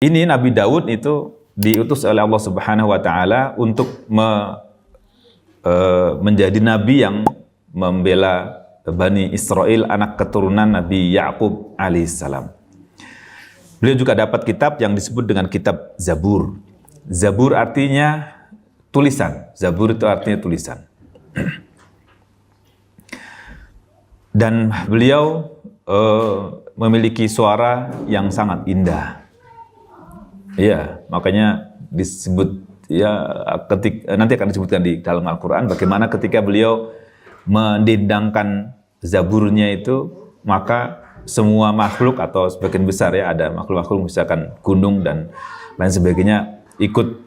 Ini Nabi Daud itu diutus oleh Allah Subhanahu wa taala untuk menjadi nabi yang membela Bani Israel, anak keturunan Nabi Yakub alaihissalam. Beliau juga dapat kitab yang disebut dengan kitab Zabur. Zabur artinya tulisan. Zabur itu artinya tulisan. Dan beliau memiliki suara yang sangat indah. Iya, makanya disebut ya nanti akan disebutkan di dalam Al-Qur'an bagaimana ketika beliau mendendangkan zaburnya itu, maka semua makhluk atau sebagian besar ya ada makhluk-makhluk misalkan gunung dan lain sebagainya ikut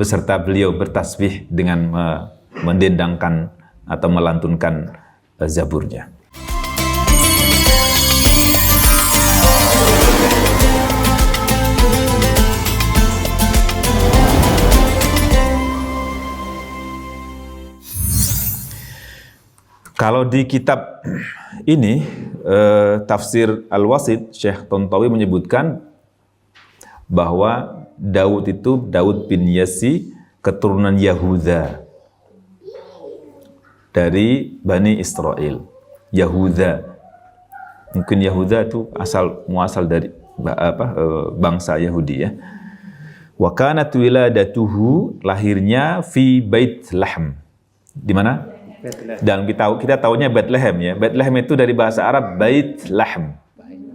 beserta beliau bertasbih dengan mendendangkan atau melantunkan zaburnya. Kalau di kitab ini, tafsir Al-Wasit, Syekh Tontawi menyebutkan bahwa Daud itu Daud bin Yasi, keturunan Yahuda dari Bani Israel. Yahuda, mungkin Yahuda itu muasal dari bangsa Yahudi ya. Wa kanat wiladatuhu, lahirnya fi Bait Lahm. Di mana? Dan kita tahunya Bethlehem ya. Bethlehem itu dari bahasa Arab Bait Lahm.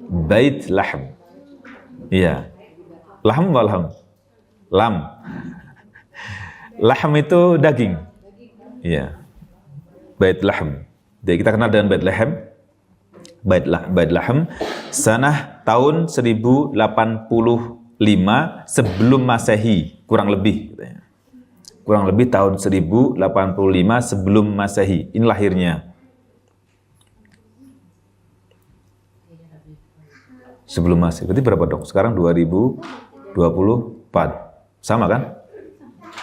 Bait Lahm. Iya. Lahm wa lahm. Lam. Lahm itu daging. Iya. Bait Lahm. Jadi kita kenal dengan Bethlehem. Bait Lahm. Sanah tahun 1085 sebelum Masehi, kurang lebih katanya. Kurang lebih tahun 1085 sebelum Masehi. Ini lahirnya. Sebelum Masehi. Berarti berapa dong? Sekarang 2024. Sama kan?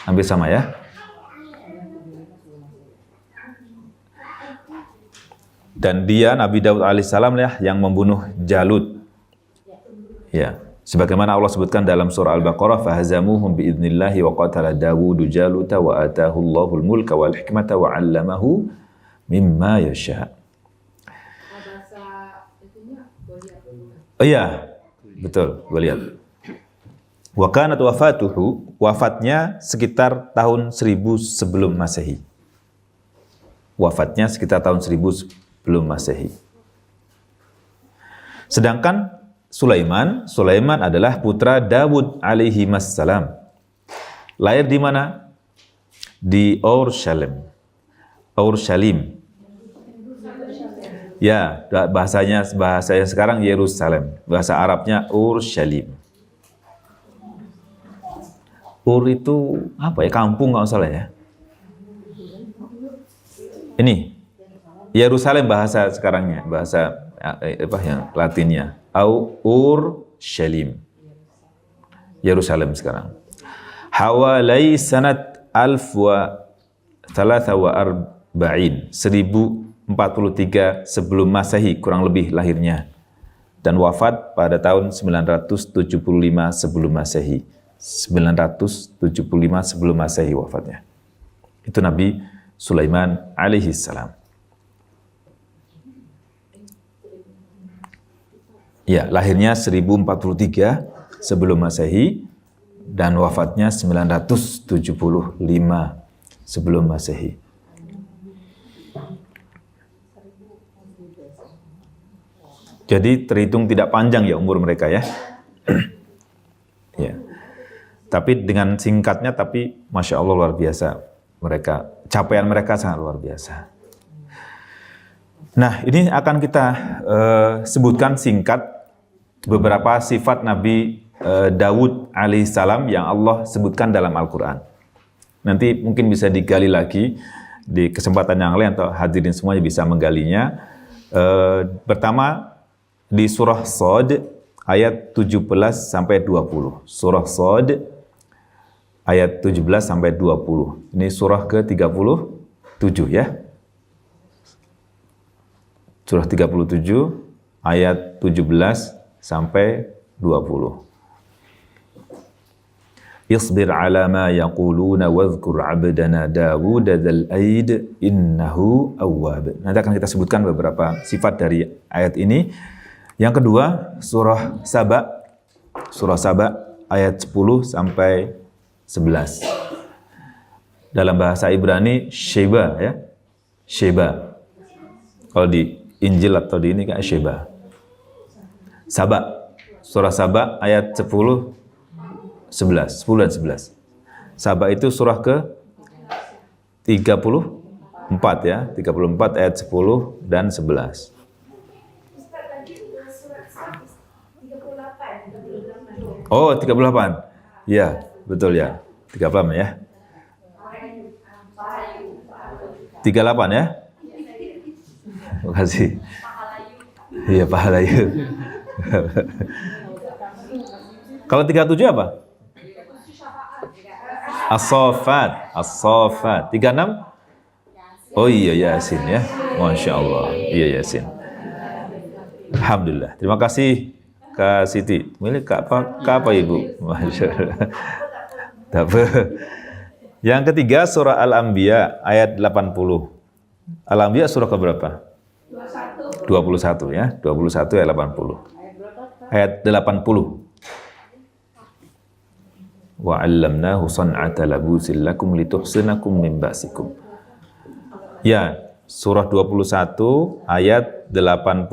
Hampir sama ya. Dan dia Nabi Daud alaihissalam ya yang membunuh Jalut. Ya. Sebagaimana Allah sebutkan dalam surah Al-Baqarah, fahazamuhum biidnillahi wa qatala Dawudu Jaluta wa atahu Allahul mulka wal hikmata wa 'allamahu mimma yasha. Oh iya, betul, Goliat. Wa kanat wafatuhu, wafatnya sekitar tahun 1000 sebelum Masehi. Wafatnya sekitar tahun 1000 sebelum Masehi. Sedangkan Sulaiman adalah putra Dawud alaihi wassalam. Lahir di mana? Di Urshalim. Ya, bahasanya sekarang Yerusalem. Bahasa Arabnya Urshalim. Ur itu apa ya? Kampung kalau salah ya. Ini Yerusalem bahasa sekarangnya, bahasa apa yang Latinnya. Urshalim. Yerusalem sekarang. Hawalai sanat 1043 sebelum Masehi, kurang lebih lahirnya. Dan wafat pada tahun 975 sebelum Masehi. 975 sebelum Masehi wafatnya. Itu Nabi Sulaiman alaihi salam. Ya, lahirnya 1043 sebelum Masehi dan wafatnya 975 sebelum Masehi. Jadi terhitung tidak panjang ya umur mereka ya. Ya. Tapi dengan singkatnya tapi Masya Allah luar biasa. Capaian mereka sangat luar biasa. Nah, ini akan kita sebutkan singkat beberapa sifat Nabi Daud alaihissalam yang Allah sebutkan dalam Al-Quran. Nanti mungkin bisa digali lagi di kesempatan yang lain atau hadirin semuanya bisa menggalinya. Pertama di surah Shad ayat 17 sampai 20. Surah Shad ayat 17 sampai 20. Ini surah ke-37 ya. Surah 37 ayat 17 sampai 20. Isbir ala ma yaquluna wadhkur 'abdana Dawud dzal aid innahu awwab. Nanti akan kita sebutkan beberapa sifat dari ayat ini. Yang kedua, surah Saba. Surah Saba ayat 10 sampai 11. Dalam bahasa Ibrani Sheba ya. Sheba. Kalau di Injil atau di ini kan Sheba. Saba. Surah Saba ayat 10 11 dan 11. Saba itu surah ke 34 ya, 34 ayat 10 dan 11. Oh, 38. Ya, betul ya. 38 ya. 38 ya. Terima kasih. Iya, Pahalayu. Kalau 37 apa? As-Saffat. 36. Oh iya, Yasin ya. Masya Allah. Iya, Yasin. Alhamdulillah. Terima kasih Kak Siti. Milik Kak apa Ibu? Masya Allah. Yang ketiga surah Al-Anbiya ayat 80. Al-Anbiya surah keberapa? 21 ya. 21 ayat 80. Ayat 80. Wa 'allamnahu san'ata labusin lakum lituhsinakum min ba'sikum. Ya, surah 21 ayat 80.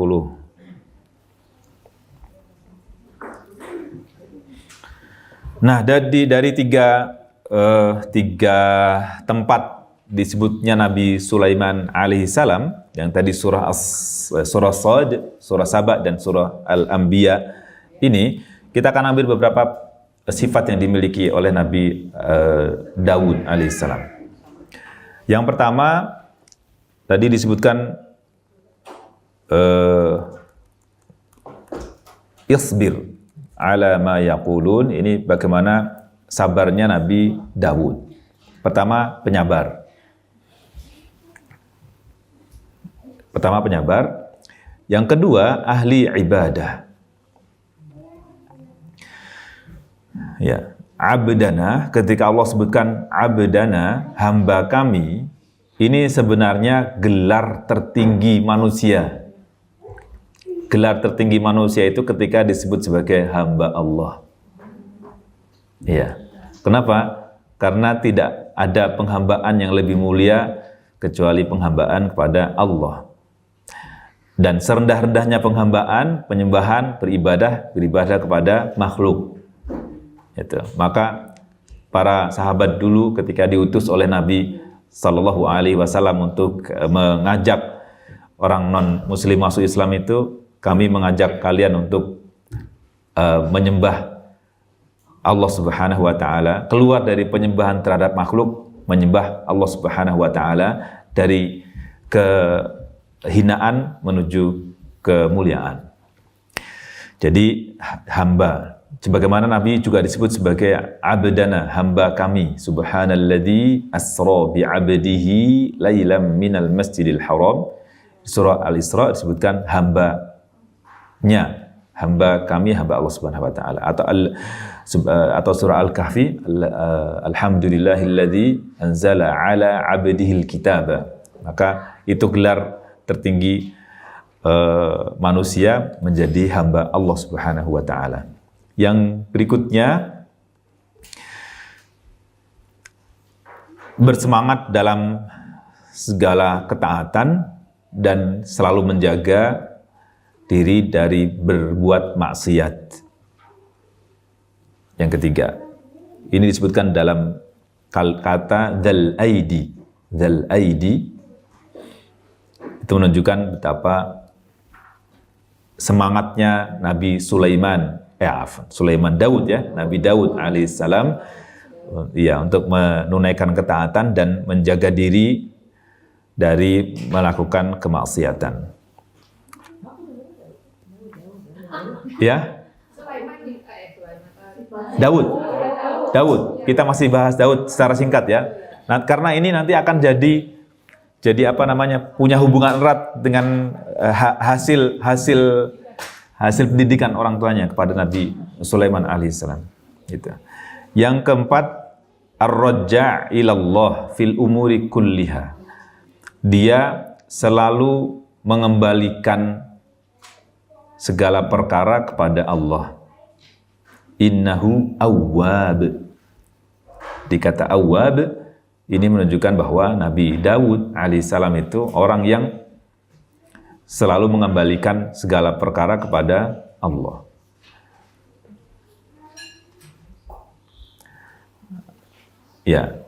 Nah, dari tiga tempat disebutnya Nabi Sulaiman alaihissalam, yang tadi surah Shad, surah Saba dan surah Al-Anbiya ini, kita akan ambil beberapa sifat yang dimiliki oleh Nabi Daud alaihissalam. Yang pertama tadi disebutkan isbir ala ma yaqulun. Ini bagaimana sabarnya Nabi Daud. Pertama penyabar. Yang kedua ahli ibadah. Ya, abdana, ketika Allah sebutkan abdana, hamba kami, ini sebenarnya gelar tertinggi manusia. Gelar tertinggi manusia itu ketika disebut sebagai hamba Allah. Ya. Kenapa? Karena tidak ada penghambaan yang lebih mulia kecuali penghambaan kepada Allah. Dan serendah-rendahnya penghambaan, penyembahan, beribadah kepada makhluk. Itu. Maka para sahabat dulu ketika diutus oleh Nabi Sallallahu Alaihi Wasallam untuk mengajak orang non Muslim masuk Islam itu, kami mengajak kalian untuk menyembah Allah Subhanahu Wa Taala, keluar dari penyembahan terhadap makhluk, menyembah Allah Subhanahu Wa Taala, dari kehinaan menuju kemuliaan. Jadi hamba. Sebagaimana Nabi juga disebut sebagai abdana, hamba kami. Subhanalladzi asra bi'abdihi lailam minal masjidil haram. Surah Al-Isra disebutkan hambanya, hamba kami, hamba Allah Subhanahu wa taala. Atau surah Al-Kahfi, alhamdulillahilladzi anzala ala 'abdihil kitaba. Maka itu gelar tertinggi manusia menjadi hamba Allah Subhanahu wa taala. Yang berikutnya, bersemangat dalam segala ketaatan dan selalu menjaga diri dari berbuat maksiat. Yang ketiga, ini disebutkan dalam kata dzal aidi. Dzal aidi itu menunjukkan betapa semangatnya Nabi Sulaiman Daud ya, Nabi Daud alaihissalam, ya, untuk menunaikan ketaatan dan menjaga diri dari melakukan kemaksiatan. Ya, Daud. Kita masih bahas Daud secara singkat ya. Nah, karena ini nanti akan jadi punya hubungan erat dengan hasil pendidikan orang tuanya kepada Nabi Sulaiman alaihissalam. Gitu. Yang keempat, ar-raja' ilallah fil umuri kulliha. Dia selalu mengembalikan segala perkara kepada Allah. Innahu awwab. Dikata awwab ini menunjukkan bahwa Nabi Daud alaihissalam itu orang yang selalu mengembalikan segala perkara kepada Allah. Ya.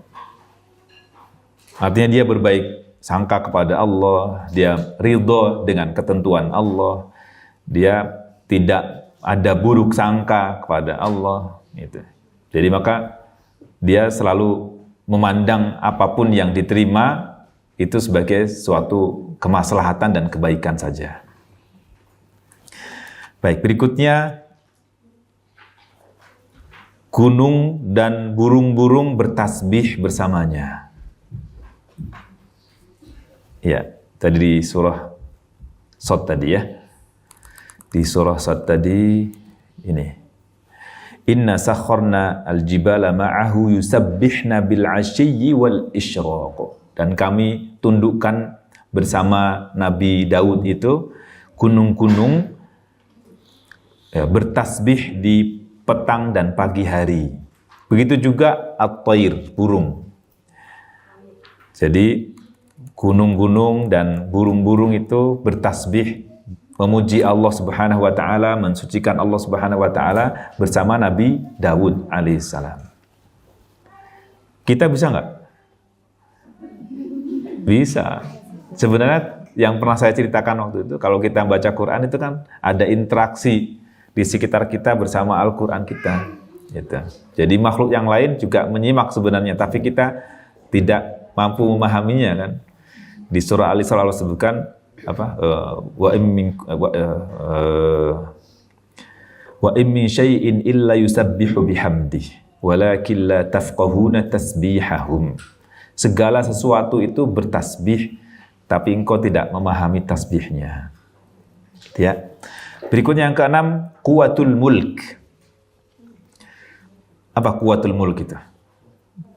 Artinya dia berbaik sangka kepada Allah, dia ridho dengan ketentuan Allah, dia tidak ada buruk sangka kepada Allah. Gitu. Jadi maka dia selalu memandang apapun yang diterima itu sebagai suatu kemaslahatan dan kebaikan saja. Baik, berikutnya gunung dan burung-burung bertasbih bersamanya. Ya, tadi di surah Shad tadi ya. Di surah Shad tadi ini. Inna sakharna al-jibala ma'ahu yusabbihna bil 'ashiyyi wal isyraq. Dan kami tundukkan bersama Nabi Daud itu gunung-gunung ya, bertasbih di petang dan pagi hari. Begitu juga at-thair, burung. Jadi gunung-gunung dan burung-burung itu bertasbih, memuji Allah Subhanahu wa taala, mensucikan Allah Subhanahu wa taala bersama Nabi Daud alaihissalam. Kita bisa nggak? Bisa. Sebenarnya yang pernah saya ceritakan waktu itu, kalau kita baca Quran itu kan ada interaksi di sekitar kita bersama Al-Quran kita. Gitu. Jadi makhluk yang lain juga menyimak sebenarnya, tapi kita tidak mampu memahaminya kan. Di surah Al-Isra Allah sebutkan apa wa in min syai'in illa yusabbihu bihamdihi walakin la tafqahuna tasbihahum. Segala sesuatu itu bertasbih tapi engkau tidak memahami tasbihnya. Ya. Berikutnya yang keenam, kuwatul mulk. Apa kuwatul mulk itu?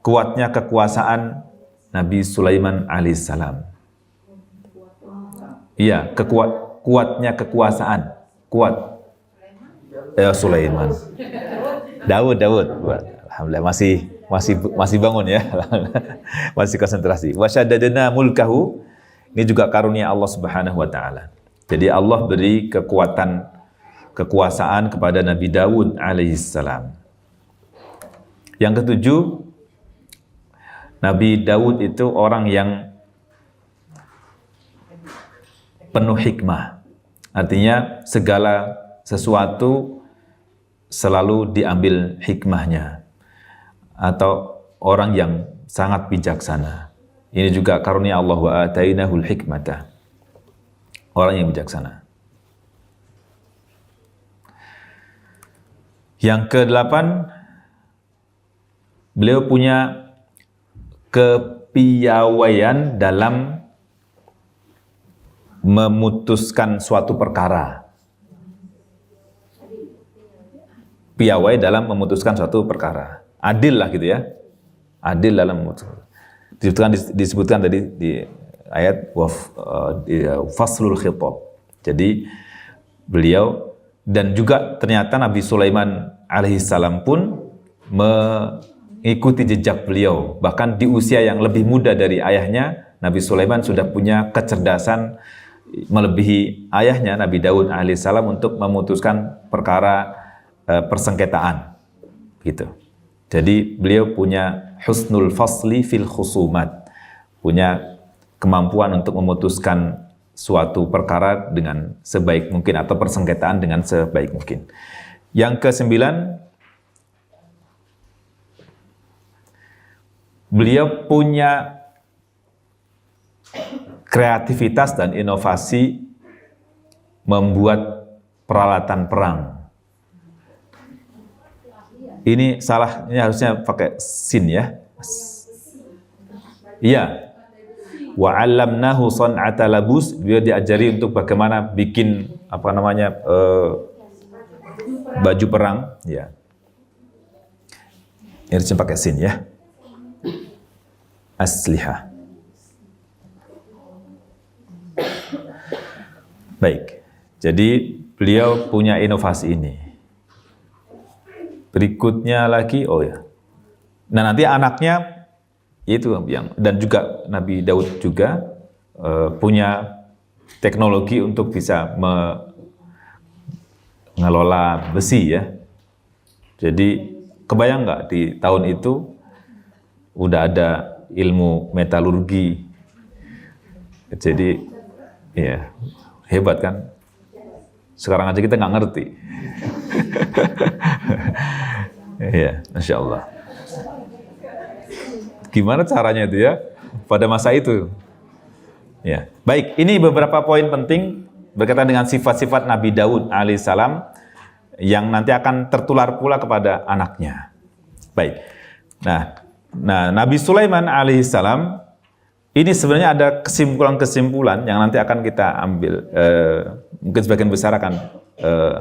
Kuatnya kekuasaan Nabi Sulaiman alaihissalam. Iya, kuatnya kekuasaan. Kuat. Sulaiman. Daud. Alhamdulillah masih bangun ya. Masih konsentrasi. Wa syaddadna mulkahu. Ini juga karunia Allah Subhanahu wa taala. Jadi Allah beri kekuasaan kepada Nabi Daud alaihissalam. Yang ketujuh, Nabi Daud itu orang yang penuh hikmah. Artinya segala sesuatu selalu diambil hikmahnya. Atau orang yang sangat bijaksana. Ini juga karunia Allah, wa atainahul hikmata. Orang yang bijaksana. Yang kedelapan, beliau punya kepiawaian dalam memutuskan suatu perkara. Piawai dalam memutuskan suatu perkara. Adil lah gitu ya. Adil dalam memutuskan. Disebutkan tadi di ayat faslul khitab. Jadi beliau dan juga ternyata Nabi Sulaiman alaihissalam pun mengikuti jejak beliau. Bahkan di usia yang lebih muda dari ayahnya, Nabi Sulaiman sudah punya kecerdasan melebihi ayahnya Nabi Daud alaihissalam untuk memutuskan perkara persengketaan gitu. Jadi beliau punya husnul fasli fil khusumat, punya kemampuan untuk memutuskan suatu perkara dengan sebaik mungkin atau persengketaan dengan sebaik mungkin. Yang kesembilan, beliau punya kreativitas dan inovasi membuat peralatan perang. Ini salah, ini harusnya pakai sin ya. Iya. Wa 'allamnahu san'ata labus, beliau diajari untuk bagaimana bikin apa namanya baju perang, ya. Harusnya pakai sin ya. Asliha. Baik. Jadi beliau punya inovasi ini. Berikutnya lagi, oh ya. Nah nanti anaknya itu yang, dan juga Nabi Daud juga punya teknologi untuk bisa mengelola besi ya. Jadi kebayang nggak di tahun itu udah ada ilmu metalurgi. Jadi ya hebat kan. Sekarang aja kita nggak ngerti. Ya, Masya Allah. Gimana caranya itu ya pada masa itu? Ya, baik. Ini beberapa poin penting berkaitan dengan sifat-sifat Nabi Daud alaihissalam yang nanti akan tertular pula kepada anaknya. Baik. Nah Nabi Sulaiman alaihissalam ini sebenarnya ada kesimpulan-kesimpulan yang nanti akan kita ambil. Mungkin sebagian besar akan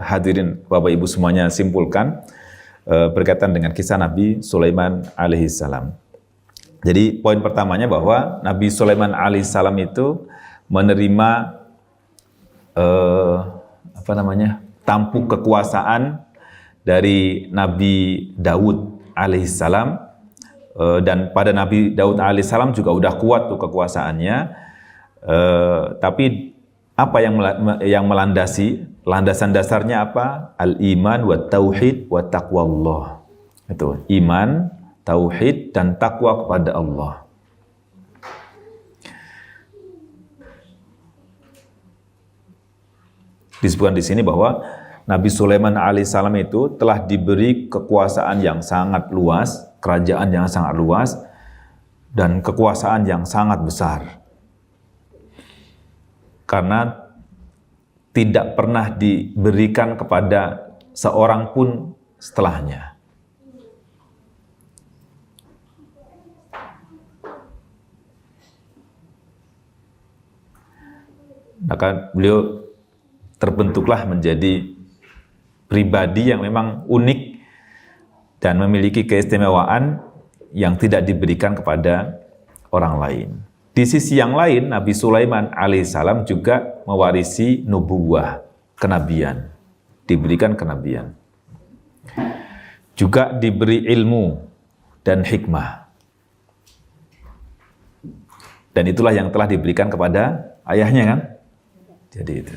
hadirin Bapak Ibu semuanya simpulkan berkaitan dengan kisah Nabi Sulaiman alaihissalam. Jadi poin pertamanya bahwa Nabi Sulaiman alaihissalam itu menerima tampuk kekuasaan dari Nabi Daud alaihissalam, dan pada Nabi Daud alaihissalam juga udah kuat tuh kekuasaannya, tapi apa yang melandasi, landasan dasarnya apa? Al-iman wa tauhid wa taqwallah. Itu iman, tauhid dan takwa kepada Allah. Disebutkan di sini bahwa Nabi Sulaiman alaihissalam itu telah diberi kekuasaan yang sangat luas, kerajaan yang sangat luas, dan kekuasaan yang sangat besar. Karena tidak pernah diberikan kepada seorang pun setelahnya. Maka beliau terbentuklah menjadi pribadi yang memang unik dan memiliki keistimewaan yang tidak diberikan kepada orang lain. Di sisi yang lain, Nabi Sulaiman alaihissalam juga mewarisi nubuwah, kenabian, diberikan kenabian. Juga diberi ilmu dan hikmah. Dan itulah yang telah diberikan kepada ayahnya kan? Jadi itu.